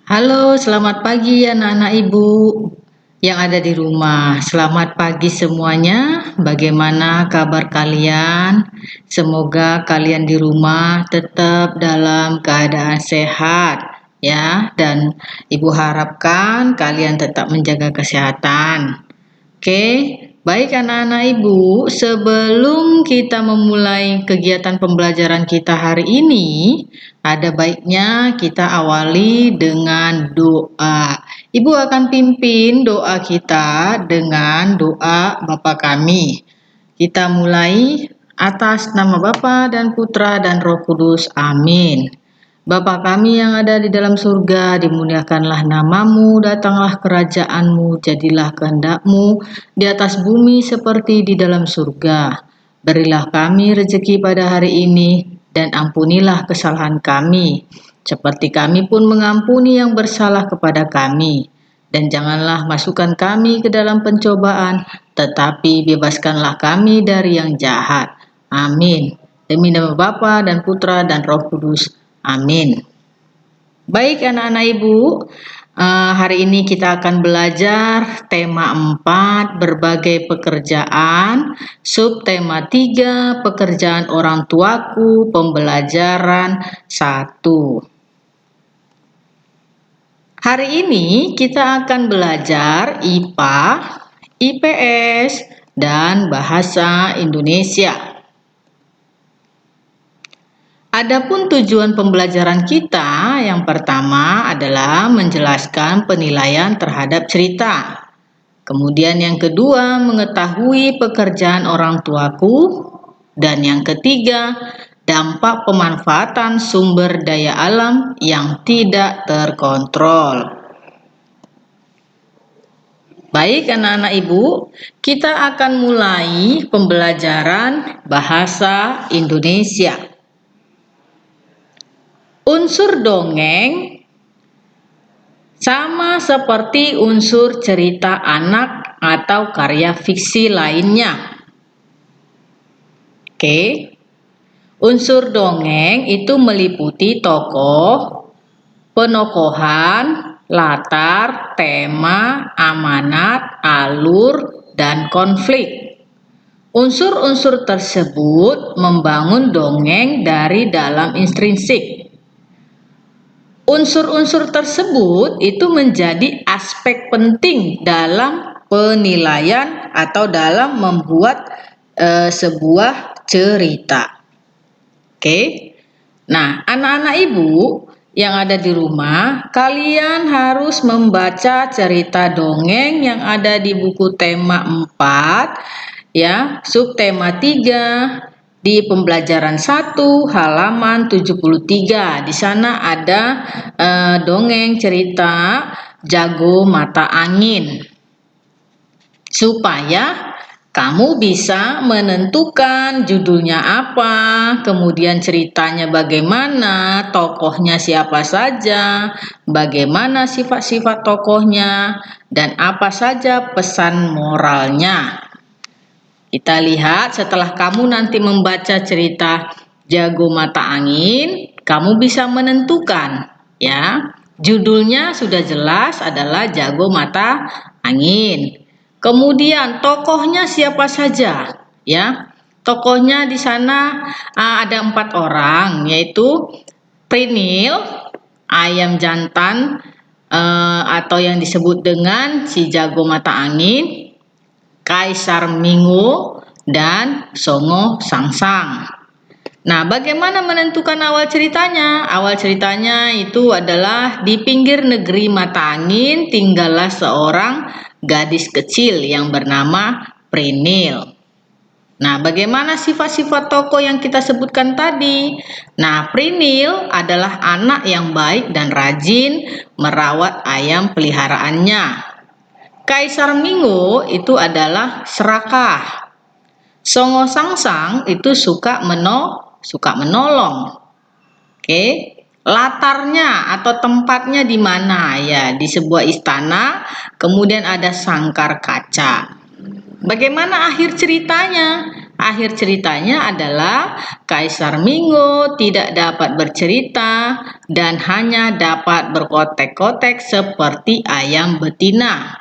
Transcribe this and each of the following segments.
Halo, selamat pagi anak-anak ibu yang ada di rumah. Selamat pagi semuanya. Bagaimana kabar kalian? Semoga kalian di rumah tetap dalam keadaan sehat ya, dan ibu harapkan kalian tetap menjaga kesehatan. Oke, baik anak-anak ibu, sebelum kita memulai kegiatan pembelajaran kita hari ini, ada baiknya kita awali dengan doa. Ibu akan pimpin doa kita dengan doa Bapa kami. Kita mulai atas nama Bapa dan Putra dan Roh Kudus. Amin. Bapa kami yang ada di dalam surga, dimuliakanlah namamu, datanglah kerajaanmu, jadilah kehendakmu di atas bumi seperti di dalam surga. Berilah kami rezeki pada hari ini, dan ampunilah kesalahan kami, seperti kami pun mengampuni yang bersalah kepada kami. Dan janganlah masukkan kami ke dalam pencobaan, tetapi bebaskanlah kami dari yang jahat. Amin. Demi nama Bapa dan Putra dan Roh Kudus. Amin. Baik anak-anak ibu, hari ini kita akan belajar tema 4, berbagai pekerjaan, subtema 3, pekerjaan orang tuaku, pembelajaran 1. Hari ini kita akan belajar IPA, IPS, dan Bahasa Indonesia. Adapun tujuan pembelajaran kita yang pertama adalah menjelaskan penilaian terhadap cerita. Kemudian yang kedua, mengetahui pekerjaan orang tuaku. Dan yang ketiga, dampak pemanfaatan sumber daya alam yang tidak terkontrol. Baik anak-anak ibu, kita akan mulai pembelajaran bahasa Indonesia. Unsur dongeng sama seperti unsur cerita anak atau karya fiksi lainnya. Oke. Unsur dongeng itu meliputi tokoh, penokohan, latar, tema, amanat, alur, dan konflik. Unsur-unsur tersebut membangun dongeng dari dalam intrinsik. Unsur-unsur tersebut itu menjadi aspek penting dalam penilaian atau dalam membuat sebuah cerita. Oke. Nah, anak-anak ibu yang ada di rumah, kalian harus membaca cerita dongeng yang ada di buku tema 4 ya, subtema 3 di pembelajaran 1 halaman 73. Di sana ada dongeng cerita Jago Mata Angin. Supaya kamu bisa menentukan judulnya apa, kemudian ceritanya bagaimana, tokohnya siapa saja, bagaimana sifat-sifat tokohnya, dan apa saja pesan moralnya. Kita lihat setelah kamu nanti membaca cerita Jago Mata Angin, kamu bisa menentukan ya. Judulnya sudah jelas adalah Jago Mata Angin. Kemudian tokohnya siapa saja ya. Tokohnya di sana ada 4 orang, yaitu Prinil, ayam jantan atau yang disebut dengan si Jago Mata Angin, Kaisar Mingo, dan Songo Sangsang. Nah, bagaimana menentukan awal ceritanya? Awal ceritanya itu adalah di pinggir negeri Mata Angin tinggallah seorang gadis kecil yang bernama Prinil. Nah, bagaimana sifat-sifat tokoh yang kita sebutkan tadi? Nah, Prinil adalah anak yang baik dan rajin merawat ayam peliharaannya. Kaisar Mingo itu adalah serakah. Songo Sangsang itu suka menolong. Oke. Latarnya atau tempatnya di mana? Ya, di sebuah istana, kemudian ada sangkar kaca. Bagaimana akhir ceritanya? Akhir ceritanya adalah Kaisar Mingo tidak dapat bercerita dan hanya dapat berkotek-kotek seperti ayam betina.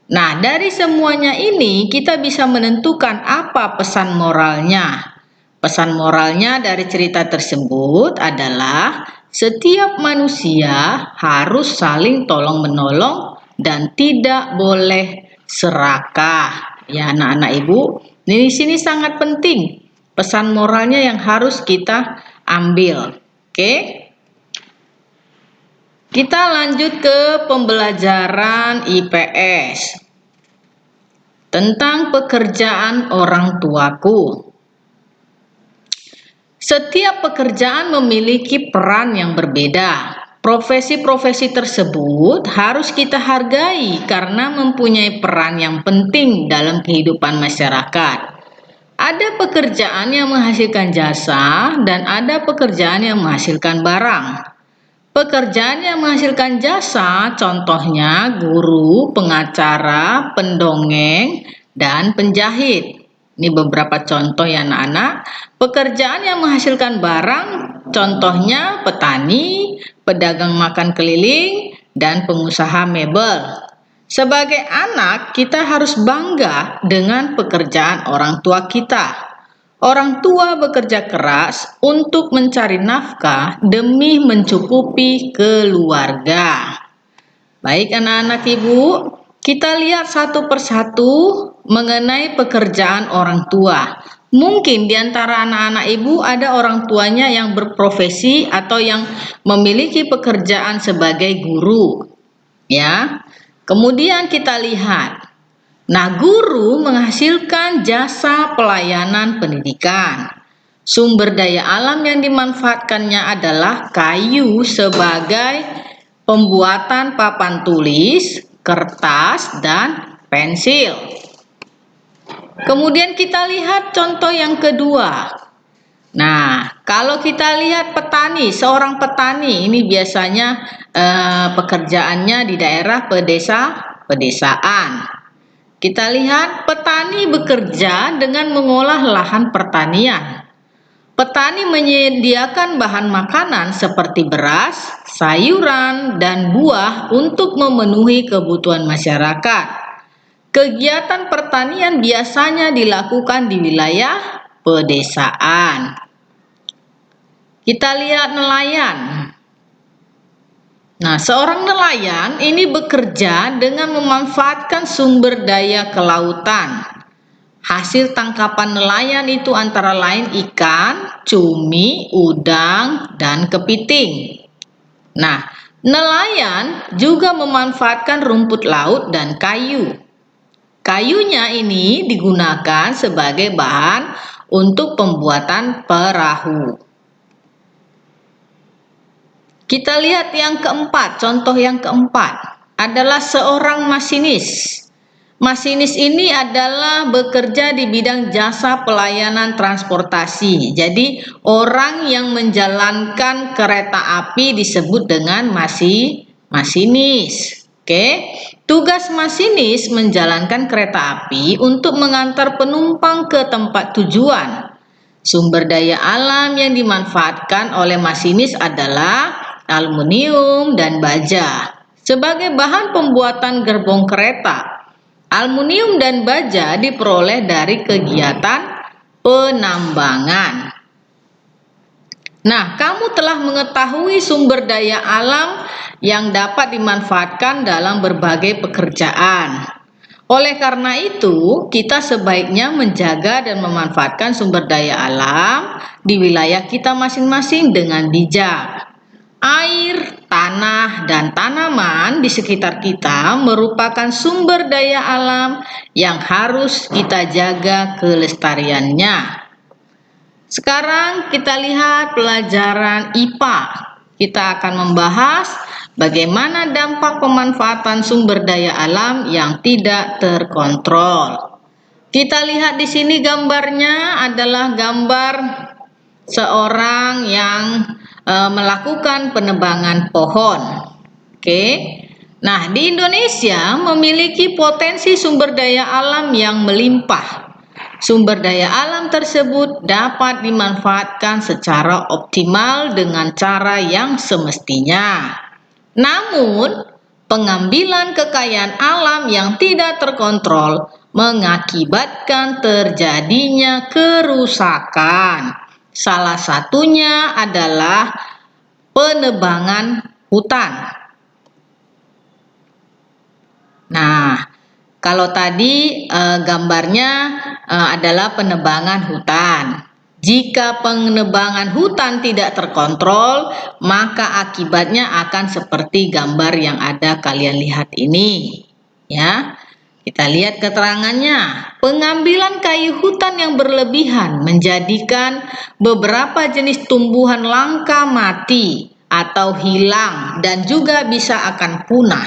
Nah, dari semuanya ini kita bisa menentukan apa pesan moralnya. Pesan moralnya dari cerita tersebut adalah setiap manusia harus saling tolong-menolong dan tidak boleh serakah. Ya, anak-anak Ibu, di sini sangat penting pesan moralnya yang harus kita ambil. Oke? Kita lanjut ke pembelajaran IPS tentang pekerjaan orang tuaku. Setiap pekerjaan memiliki peran yang berbeda. Profesi-profesi tersebut harus kita hargai karena mempunyai peran yang penting dalam kehidupan masyarakat. Ada pekerjaan yang menghasilkan jasa dan ada pekerjaan yang menghasilkan barang. Pekerjaan yang menghasilkan jasa contohnya guru, pengacara, pendongeng, dan penjahit. Ini beberapa contoh ya anak-anak. Pekerjaan yang menghasilkan barang contohnya petani, pedagang makan keliling, dan pengusaha mebel. Sebagai anak kita harus bangga dengan pekerjaan orang tua kita. Orang tua bekerja keras untuk mencari nafkah demi mencukupi keluarga. Baik anak-anak Ibu, kita lihat satu persatu mengenai pekerjaan orang tua. Mungkin di antara anak-anak Ibu ada orang tuanya yang berprofesi atau yang memiliki pekerjaan sebagai guru. Ya. Kemudian kita lihat. Nah, guru menghasilkan jasa pelayanan pendidikan. Sumber daya alam yang dimanfaatkannya adalah kayu sebagai pembuatan papan tulis, kertas, dan pensil. Kemudian kita lihat contoh yang kedua. Nah, kalau kita lihat petani, seorang petani ini biasanya pekerjaannya di daerah pedesaan. Kita lihat petani bekerja dengan mengolah lahan pertanian. Petani menyediakan bahan makanan seperti beras, sayuran, dan buah untuk memenuhi kebutuhan masyarakat. Kegiatan pertanian biasanya dilakukan di wilayah pedesaan. Kita lihat nelayan. Nah, seorang nelayan ini bekerja dengan memanfaatkan sumber daya kelautan. Hasil tangkapan nelayan itu antara lain ikan, cumi, udang, dan kepiting. Nah, nelayan juga memanfaatkan rumput laut dan kayu. Kayunya ini digunakan sebagai bahan untuk pembuatan perahu. Kita lihat yang keempat, contoh yang keempat adalah seorang masinis. Masinis ini adalah bekerja di bidang jasa pelayanan transportasi. Jadi orang yang menjalankan kereta api disebut dengan masinis. Oke. Tugas masinis menjalankan kereta api untuk mengantar penumpang ke tempat tujuan. Sumber daya alam yang dimanfaatkan oleh masinis adalah aluminium dan baja. Sebagai bahan pembuatan gerbong kereta, aluminium dan baja diperoleh dari kegiatan penambangan. Nah, kamu telah mengetahui sumber daya alam yang dapat dimanfaatkan dalam berbagai pekerjaan. Oleh karena itu, kita sebaiknya menjaga dan memanfaatkan sumber daya alam di wilayah kita masing-masing dengan bijak. Air, tanah, dan tanaman di sekitar kita merupakan sumber daya alam yang harus kita jaga kelestariannya. Sekarang kita lihat pelajaran IPA. Kita akan membahas bagaimana dampak pemanfaatan sumber daya alam yang tidak terkontrol. Kita lihat di sini gambarnya adalah gambar seorang yang melakukan penebangan pohon. Oke. Nah, di Indonesia memiliki potensi sumber daya alam yang melimpah. sumber daya alam tersebut dapat dimanfaatkan secara optimal dengan cara yang semestinya. Namun, pengambilan kekayaan alam yang tidak terkontrol mengakibatkan terjadinya kerusakan. Salah satunya adalah penebangan hutan. Nah, kalau tadi gambarnya adalah penebangan hutan. Jika penebangan hutan tidak terkontrol, maka akibatnya akan seperti gambar yang ada kalian lihat ini. Ya, kita lihat keterangannya. Pengambilan kayu hutan yang berlebihan menjadikan beberapa jenis tumbuhan langka mati atau hilang dan juga bisa akan punah.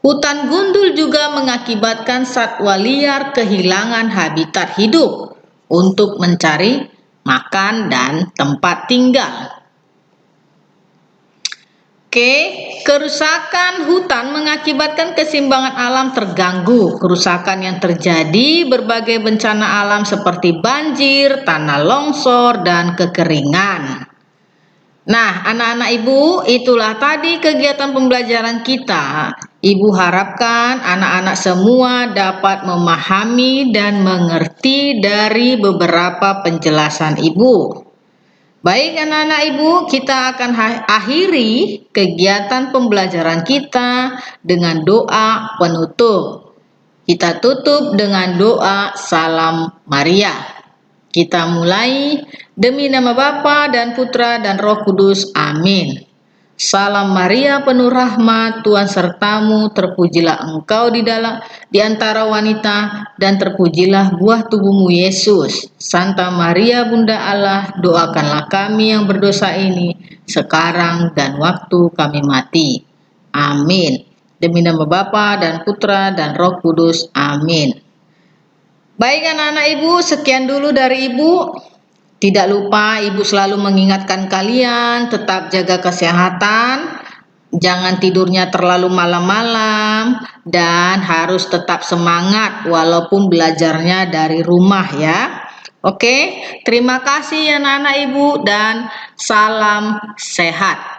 Hutan gundul juga mengakibatkan satwa liar kehilangan habitat hidup untuk mencari makan dan tempat tinggal. Kerusakan hutan mengakibatkan keseimbangan alam terganggu. Kerusakan yang terjadi berbagai bencana alam seperti banjir, tanah longsor, dan kekeringan. Nah, anak-anak ibu, itulah tadi kegiatan pembelajaran kita. Ibu harapkan anak-anak semua dapat memahami dan mengerti dari beberapa penjelasan ibu. Baik anak-anak ibu, kita akan akhiri kegiatan pembelajaran kita dengan doa penutup. Kita tutup dengan doa Salam Maria. Kita mulai demi nama Bapa dan Putra dan Roh Kudus. Amin. Salam Maria penuh rahmat, Tuhan sertamu, terpujilah engkau di antara wanita dan terpujilah buah tubuhmu Yesus. Santa Maria Bunda Allah, doakanlah kami yang berdosa ini sekarang dan waktu kami mati. Amin. Demi nama Bapa dan Putra dan Roh Kudus. Amin. Baik anak-anak ibu, sekian dulu dari ibu. Tidak lupa ibu selalu mengingatkan kalian tetap jaga kesehatan, jangan tidurnya terlalu malam-malam, dan harus tetap semangat walaupun belajarnya dari rumah ya. Oke, terima kasih anak-anak ibu dan salam sehat.